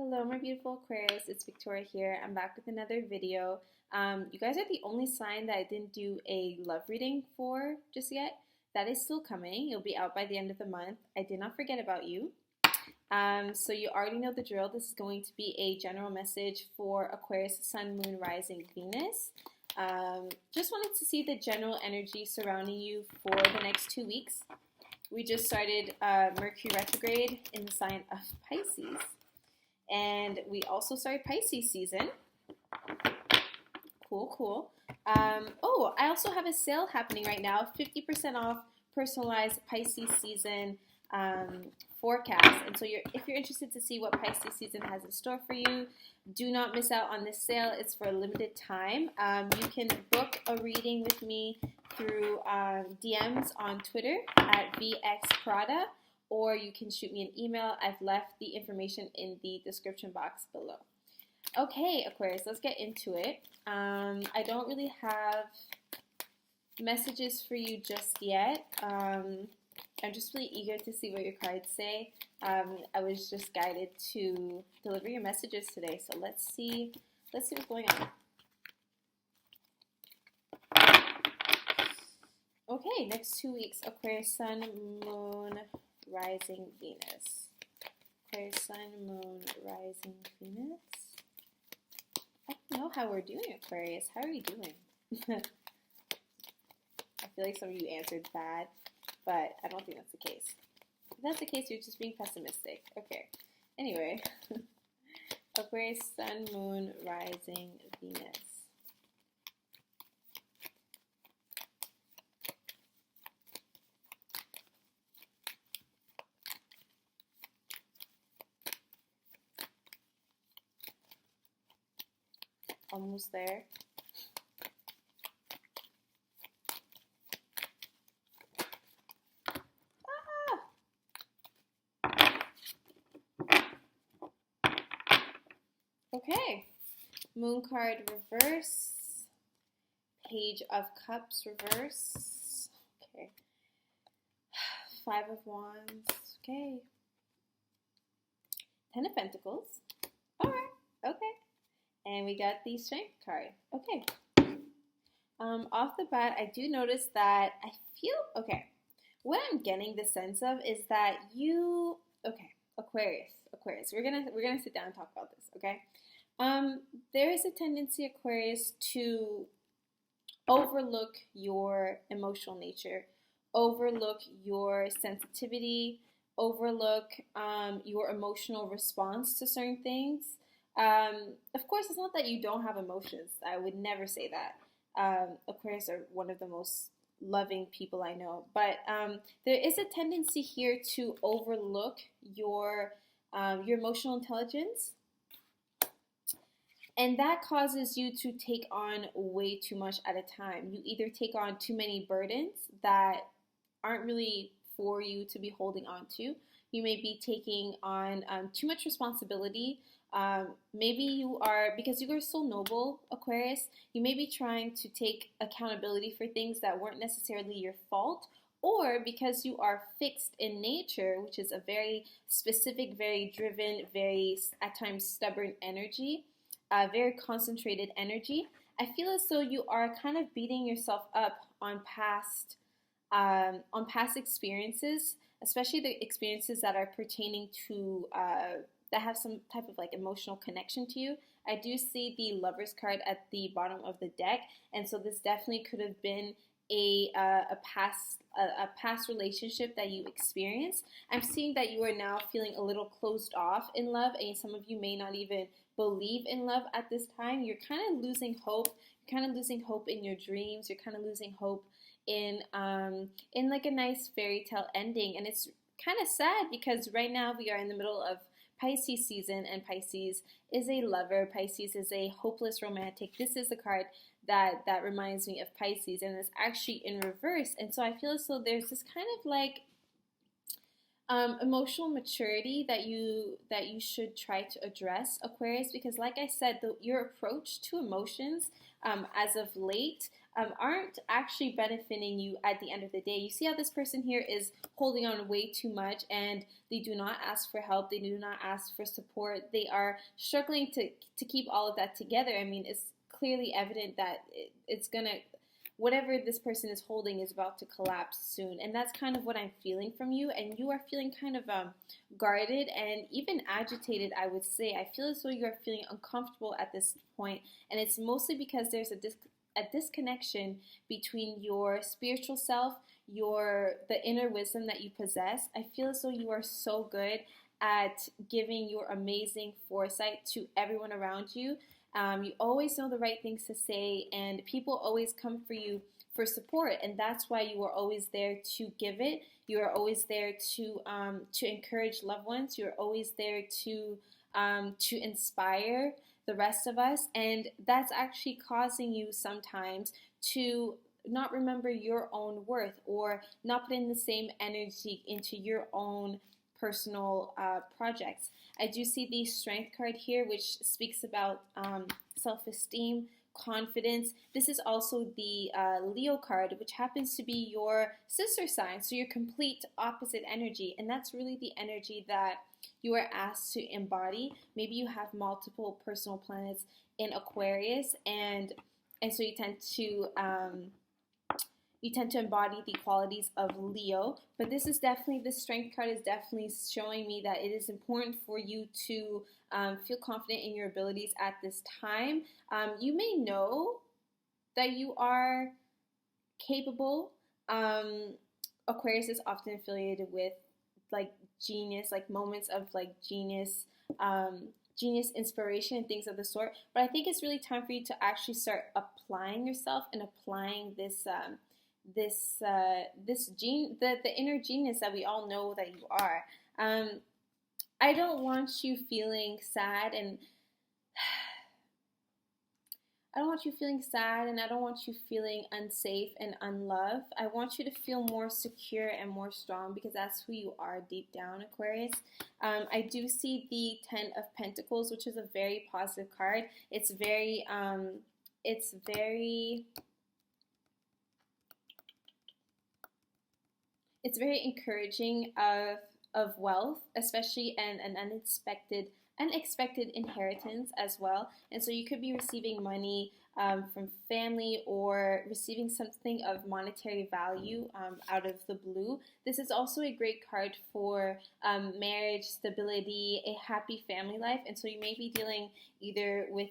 Hello, my beautiful Aquarius. It's Victoria here. I'm back with another video. You guys are the only sign that I didn't do a love reading for just yet. That is still coming. It'll be out by the end of the month. I did not forget about you. So you already know the drill. This is going to be a general message for Aquarius, Sun, Moon, Rising, Venus. Just wanted to see the general energy surrounding you for the next 2 weeks. We just started Mercury retrograde in the sign of Pisces. And we also started Pisces season. Cool. Oh, I also have a sale happening right now. 50% off personalized Pisces season forecast. And so if you're interested to see what Pisces season has in store for you, do not miss out on this sale. It's for a limited time. You can book a reading with me through DMs on Twitter at VXPRADA. Or you can shoot me an email. I've left the information in the description box below. Okay, Aquarius, let's get into it. I don't really have messages for you just yet. I'm just really eager to see what your cards say. I was just guided to deliver your messages today, so let's see what's going on. Okay, next 2 weeks, Aquarius, Sun, Moon, Rising, Venus. Aquarius, Sun, Moon, Rising, Venus. I don't know how we're doing, Aquarius. How are you doing? I feel like some of you answered bad, but I don't think that's the case. If that's the case, you're just being pessimistic. Okay. Anyway. Aquarius, Sun, Moon, Rising, Venus. Almost there. Okay. Moon card reverse. Page of Cups reverse. Okay. 5 of Wands. Okay. 10 of Pentacles. All right. Okay. And we got the Strength card. Okay. Off the bat, I do notice that I feel, okay, what I'm getting the sense of is that you, okay, Aquarius, we're gonna sit down and talk about this, okay? There is a tendency, Aquarius, to overlook your emotional nature, overlook your sensitivity, overlook your emotional response to certain things. Of course, it's not that you don't have emotions. I would never say that. Aquarius are one of the most loving people I know. But there is a tendency here to overlook your emotional intelligence. And that causes you to take on way too much at a time. You either take on too many burdens that aren't really for you to be holding on to. You may be taking on too much responsibility. Maybe you are, because you are so noble, Aquarius, you may be trying to take accountability for things that weren't necessarily your fault, or because you are fixed in nature, which is a very specific, very driven, very, at times, stubborn energy, very concentrated energy. I feel as though you are kind of beating yourself up on past experiences, especially the experiences that are pertaining to that have some type of like emotional connection to you. I do see the Lovers card at the bottom of the deck, and so this definitely could have been a past relationship that you experienced. I'm seeing that you are now feeling a little closed off in love, and some of you may not even believe in love at this time. You're kind of losing hope. You're kind of losing hope in your dreams. You're kind of losing hope in like a nice fairy tale ending, and it's kind of sad because right now we are in the middle of Pisces season, and Pisces is a lover. Pisces is a hopeless romantic. This is the card that reminds me of Pisces, and it's actually in reverse. And so I feel as though there's this kind of like Emotional maturity that you should try to address, Aquarius, because like I said, your approach to emotions as of late aren't actually benefiting you at the end of the day. You see how this person here is holding on way too much, and they do not ask for help, they do not ask for support, they are struggling to keep all of that together. I mean, it's clearly evident that it's gonna, whatever this person is holding is about to collapse soon. And that's kind of what I'm feeling from you. And you are feeling kind of guarded and even agitated, I would say. I feel as though you are feeling uncomfortable at this point. And it's mostly because there's a disconnection between your spiritual self, the inner wisdom that you possess. I feel as though you are so good at giving your amazing foresight to everyone around you. You always know the right things to say, and people always come for you for support, and that's why you are always there to give it. You are always there to encourage loved ones. You're always there to inspire the rest of us, and that's actually causing you sometimes to not remember your own worth or not put in the same energy into your own personal projects. I do see the Strength card here, which speaks about self-esteem, confidence. This is also the Leo card, which happens to be your sister sign, so your complete opposite energy, and that's really the energy that you are asked to embody. Maybe you have multiple personal planets in Aquarius, and so you tend to embody the qualities of Leo. But this is definitely, the Strength card is definitely showing me that it is important for you to feel confident in your abilities at this time. You may know that you are capable. Aquarius is often affiliated with like genius, like moments of like genius inspiration and things of the sort. But I think it's really time for you to actually start applying yourself and applying the inner genius that we all know that you are. I don't want you feeling sad, and I don't want you feeling sad, and I don't want you feeling unsafe and unloved. I want you to feel more secure and more strong, because that's who you are deep down, Aquarius. I do see the Ten of Pentacles, which is a very positive card. It's very encouraging of wealth, especially an unexpected inheritance as well. And so you could be receiving money from family, or receiving something of monetary value out of the blue. This is also a great card for marriage, stability, a happy family life. And so you may be dealing either with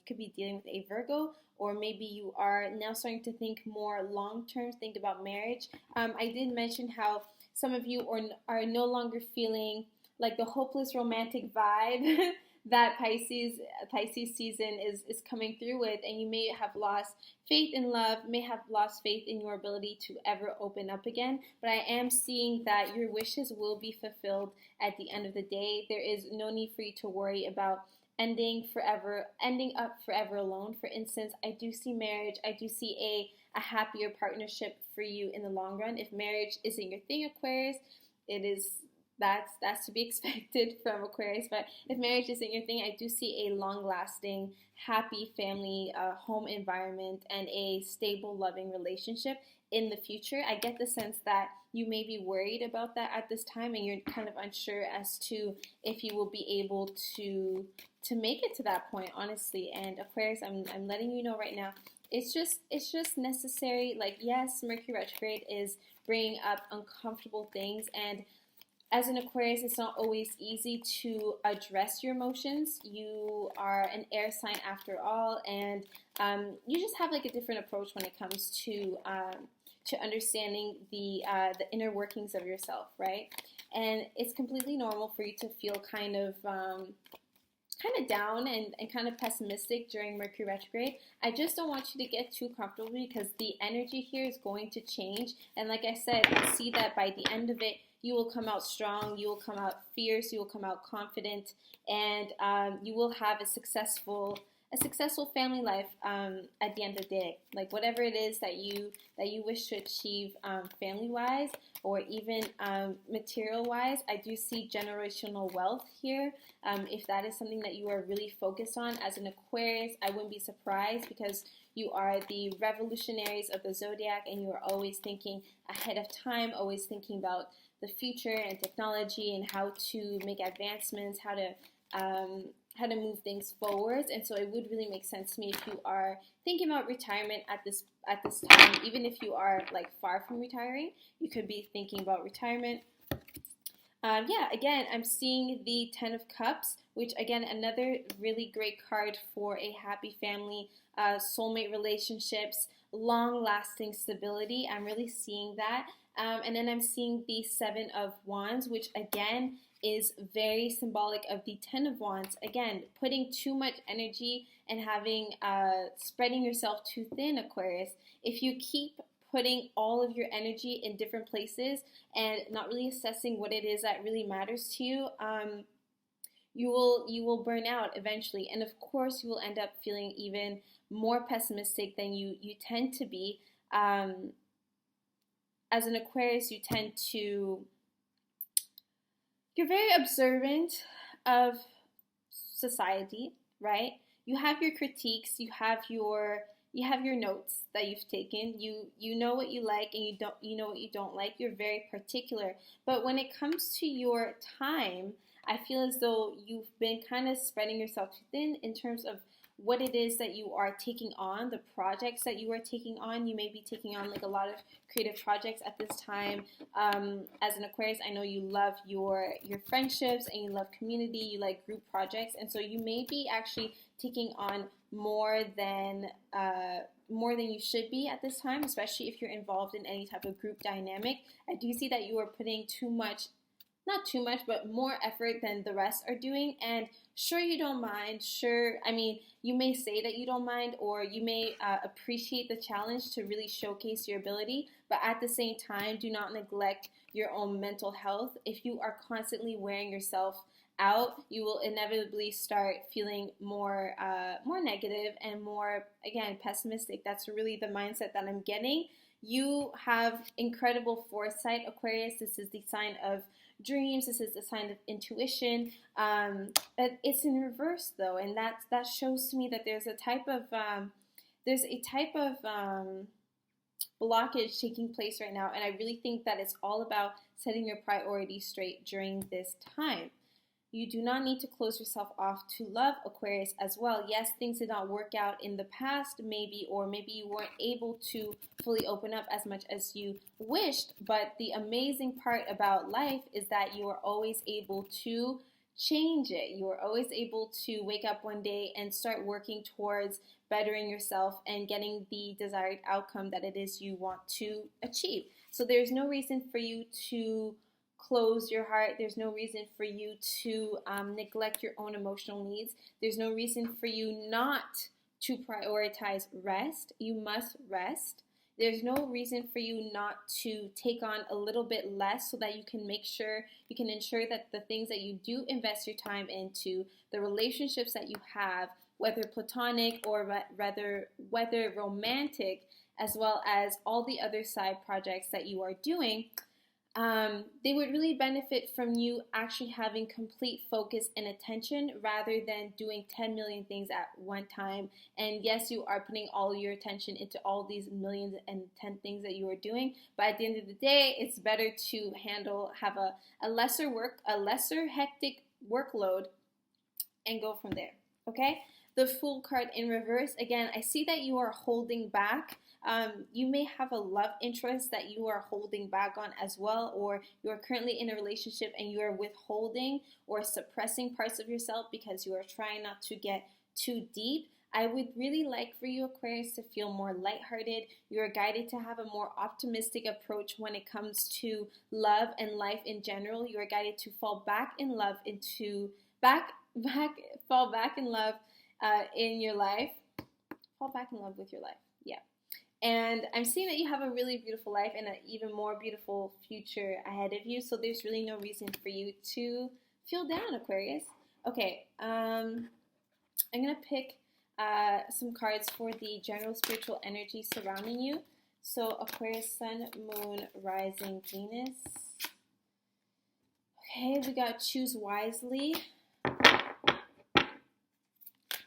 could be dealing with a Virgo, or maybe you are now starting to think more long term, think about marriage. I did mention how some of you are no longer feeling like the hopeless romantic vibe that Pisces season is coming through with, and you may have lost faith in love, may have lost faith in your ability to ever open up again. But I am seeing that your wishes will be fulfilled at the end of the day. There is no need for you to worry about ending up forever alone. For instance, I do see marriage. I do see a happier partnership for you in the long run. If marriage isn't your thing, Aquarius, that's to be expected from Aquarius. But if marriage isn't your thing, I do see a long-lasting, happy family, home environment, and a stable, loving relationship in the future. I get the sense that you may be worried about that at this time, and you're kind of unsure as to if you will be able to make it to that point, honestly. And Aquarius, I'm letting you know right now, it's just necessary. Like, yes, Mercury retrograde is bringing up uncomfortable things, and as an Aquarius, it's not always easy to address your emotions. You are an air sign after all, and you just have like a different approach when it comes to understanding the inner workings of yourself, right? And it's completely normal for you to feel kind of down and kind of pessimistic during Mercury retrograde. I just don't want you to get too comfortable, because the energy here is going to change. And like I said, I see that by the end of it, you will come out strong, you will come out fierce, you will come out confident, and you will have a successful a successful family life at the end of the day. Like whatever it is that you wish to achieve family wise or even material wise. I do see generational wealth here. If that is something that you are really focused on as an Aquarius, I wouldn't be surprised because you are the revolutionaries of the zodiac and you are always thinking ahead of time, always thinking about the future and technology and how to make advancements, how to move things forward. And so it would really make sense to me if you are thinking about retirement at this time. Even if you are like far from retiring, you could be thinking about retirement. Yeah, again, I'm seeing the Ten of Cups, which again, another really great card for a happy family, soulmate relationships, long-lasting stability. I'm really seeing that. And then I'm seeing the Seven of Wands, which again is very symbolic of the Ten of Wands. Again, putting too much energy and having spreading yourself too thin, Aquarius. If you keep putting all of your energy in different places and not really assessing what it is that really matters to you, you will burn out eventually. And of course, you will end up feeling even more pessimistic than you tend to be. As an Aquarius, you tend to, you're very observant of society, right? You have your critiques, you have your notes that you've taken. You know what you like and you know what you don't like. You're very particular. But when it comes to your time, I feel as though you've been kind of spreading yourself too thin in terms of what it is that you are taking on, the projects that you are taking on. You may be taking on like a lot of creative projects at this time. As an Aquarius, I know you love your friendships and you love community, you like group projects, and so you may be actually taking on more than you should be at this time, especially if you're involved in any type of group dynamic. I do see that you are putting too much, not too much, but more effort than the rest are doing. And sure, you don't mind. Sure, I mean, you may say that you don't mind, or you may appreciate the challenge to really showcase your ability, but at the same time, do not neglect your own mental health. If you are constantly wearing yourself out, you will inevitably start feeling more negative and more, again, pessimistic. That's really the mindset that I'm getting. You have incredible foresight, Aquarius. This is the sign of dreams. This is the sign of intuition. It's in reverse though, and that shows to me that there's a type of blockage taking place right now, and I really think that it's all about setting your priorities straight during this time. You do not need to close yourself off to love, Aquarius, as well. Yes, things did not work out in the past, maybe, or maybe you weren't able to fully open up as much as you wished, but the amazing part about life is that you are always able to change it. You are always able to wake up one day and start working towards bettering yourself and getting the desired outcome that it is you want to achieve. So there's no reason for you to close your heart. There's no reason for you to neglect your own emotional needs. There's no reason for you not to prioritize rest. You must rest. There's no reason for you not to take on a little bit less so that you can ensure that the things that you do invest your time into, the relationships that you have, whether platonic or whether romantic, as well as all the other side projects that you are doing, they would really benefit from you actually having complete focus and attention rather than doing 10 million things at one time. And yes, you are putting all your attention into all these millions and 10 things that you are doing, but at the end of the day, it's better to have a lesser hectic workload and go from there. Okay? The Fool card in reverse. Again, I see that you are holding back. You may have a love interest that you are holding back on as well, or you are currently in a relationship and you are withholding or suppressing parts of yourself because you are trying not to get too deep. I would really like for you, Aquarius, to feel more lighthearted. You are guided to have a more optimistic approach when it comes to love and life in general. You are guided to fall back in love in your life. Fall back in love with your life. Yeah. And I'm seeing that you have a really beautiful life and an even more beautiful future ahead of you. So there's really no reason for you to feel down, Aquarius. Okay. I'm going to pick some cards for the general spiritual energy surrounding you. So Aquarius, Sun, Moon, Rising, Venus. Okay, we got choose wisely.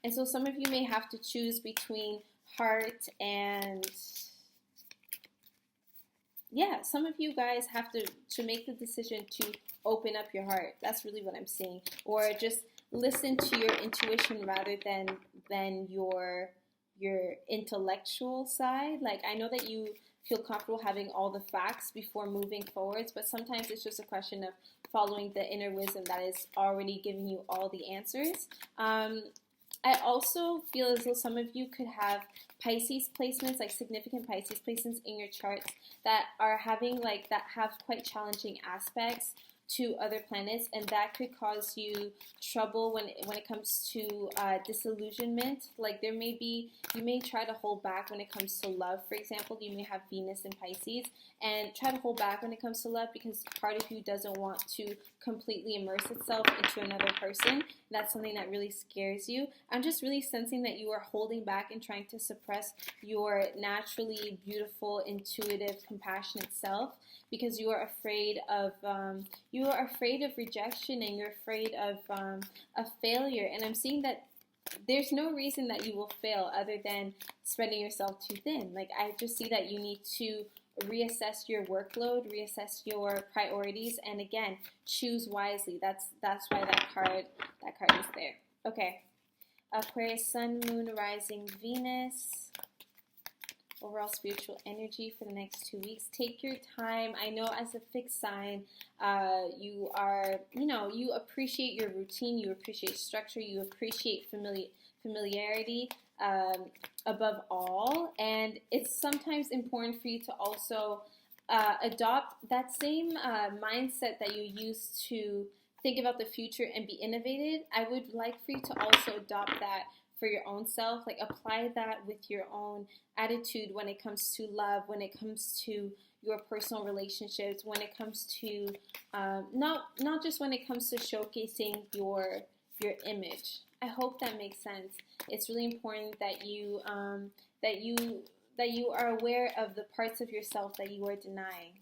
And so some of you may have to choose between heart and, yeah, some of you guys have to make the decision to open up your heart. That's really what I'm seeing. Or just listen to your intuition rather than your intellectual side. Like, I know that you feel comfortable having all the facts before moving forwards, but sometimes it's just a question of following the inner wisdom that is already giving you all the answers. I also feel as though some of you could have Pisces placements, like significant Pisces placements in your charts that are having that have quite challenging aspects to other planets, and that could cause you trouble when it comes to disillusionment. Like you may try to hold back when it comes to love. For example, you may have Venus in Pisces and try to hold back when it comes to love because part of you doesn't want to completely immerse itself into another person. That's something that really scares you. I'm just really sensing that you are holding back and trying to suppress your naturally beautiful, intuitive, compassionate self because you are afraid of rejection, and you're afraid of failure. And I'm seeing that there's no reason that you will fail other than spreading yourself too thin. Like, I just see that you need to reassess your workload, reassess your priorities, and again, choose wisely. That's why that card is there. Okay, Aquarius, Sun, Moon, Rising, Venus. Overall spiritual energy for the next 2 weeks. Take your time. I know as a fixed sign, you appreciate your routine, you appreciate structure, you appreciate familiarity above all. And it's sometimes important for you to also adopt that same mindset that you use to think about the future and be innovative. I would like for you to also adopt that for your own self, like apply that with your own attitude when it comes to love, when it comes to your personal relationships, when it comes to not just when it comes to showcasing your image. I hope that makes sense. It's really important that you are aware of the parts of yourself that you are denying.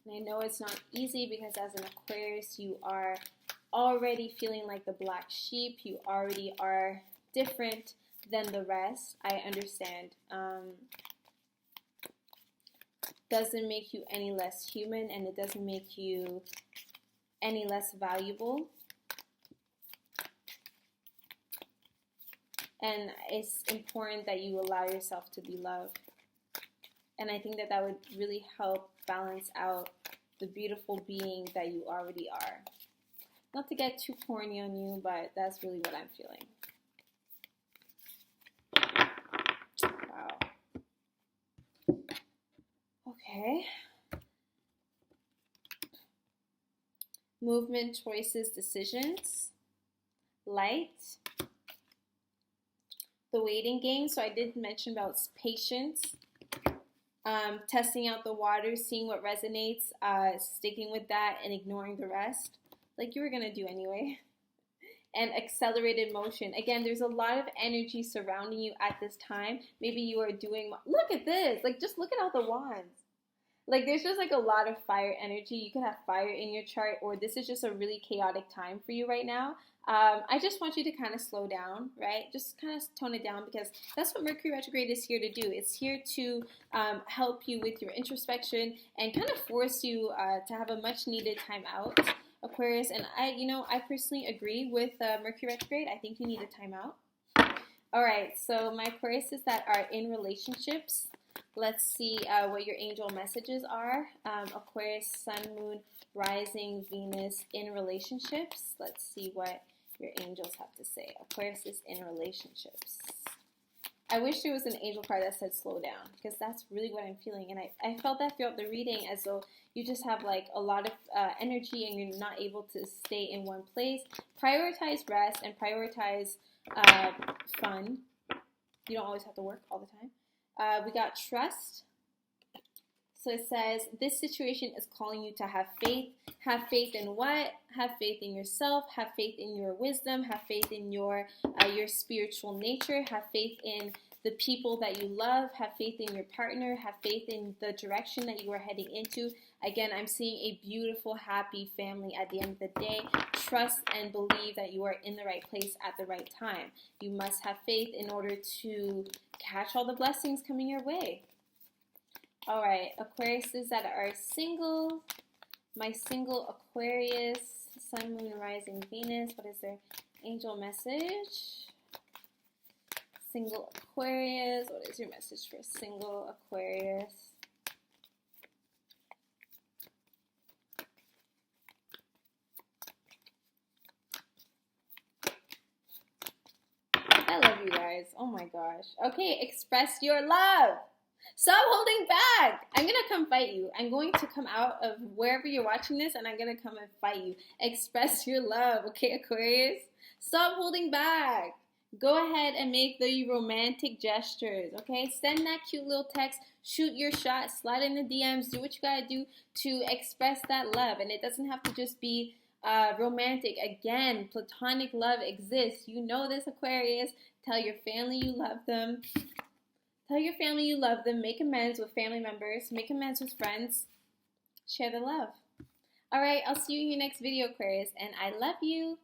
And I know it's not easy because as an Aquarius, you are already feeling like the black sheep. You already are different than the rest. I understand. Doesn't make you any less human, and it doesn't make you any less valuable. And it's important that you allow yourself to be loved. And I think that would really help balance out the beautiful being that you already are. Not to get too corny on you, but that's really what I'm feeling. Wow. Okay. Movement, choices, decisions. Light. The waiting game. So I did mention about patience. Testing out the water, seeing what resonates, sticking with that, and ignoring the rest. Like you were going to do anyway. And accelerated motion. Again, there's a lot of energy surrounding you at this time. Maybe you are doing, look at this. Like, just look at all the wands. Like, there's just like a lot of fire energy. You could have fire in your chart, or this is just a really chaotic time for you right now. I just want you to kind of slow down, right? Just kind of tone it down because that's what Mercury retrograde is here to do. It's here to help you with your introspection and kind of force you to have a much needed time out. Aquarius, and I personally agree with Mercury retrograde. I think you need a timeout. All right, so my Aquariuses that are in relationships, let's see what your angel messages are. Aquarius, Sun, Moon, Rising, Venus in relationships. Let's see what your angels have to say. Aquarius is in relationships. I wish there was an angel card that said slow down because that's really what I'm feeling. And I felt that throughout the reading as though you just have like a lot of energy and you're not able to stay in one place. Prioritize rest and prioritize fun. You don't always have to work all the time. We got trust, So it says, this situation is calling you to have faith. Have faith in what? Have faith in yourself. Have faith in your wisdom. Have faith in your spiritual nature. Have faith in the people that you love. Have faith in your partner. Have faith in the direction that you are heading into. Again, I'm seeing a beautiful, happy family at the end of the day. Trust and believe that you are in the right place at the right time. You must have faith in order to catch all the blessings coming your way. All right, Aquariuses that are single. My single Aquarius, Sun, Moon, Rising, Venus. What is their angel message? Single Aquarius. What is your message for single Aquarius? I love you guys. Oh my gosh. Okay, express your love. Stop holding back. I'm going to come fight you. I'm going to come out of wherever you're watching this and I'm going to come and fight you. Express your love, okay, Aquarius? Stop holding back. Go ahead and make the romantic gestures, okay? Send that cute little text. Shoot your shot. Slide in the DMs. Do what you got to do to express that love. And it doesn't have to just be romantic. Again, platonic love exists. You know this, Aquarius. Tell your family you love them. Tell your family you love them. Make amends with family members. Make amends with friends. Share the love. All right, I'll see you in your next video, Aquarius, and I love you.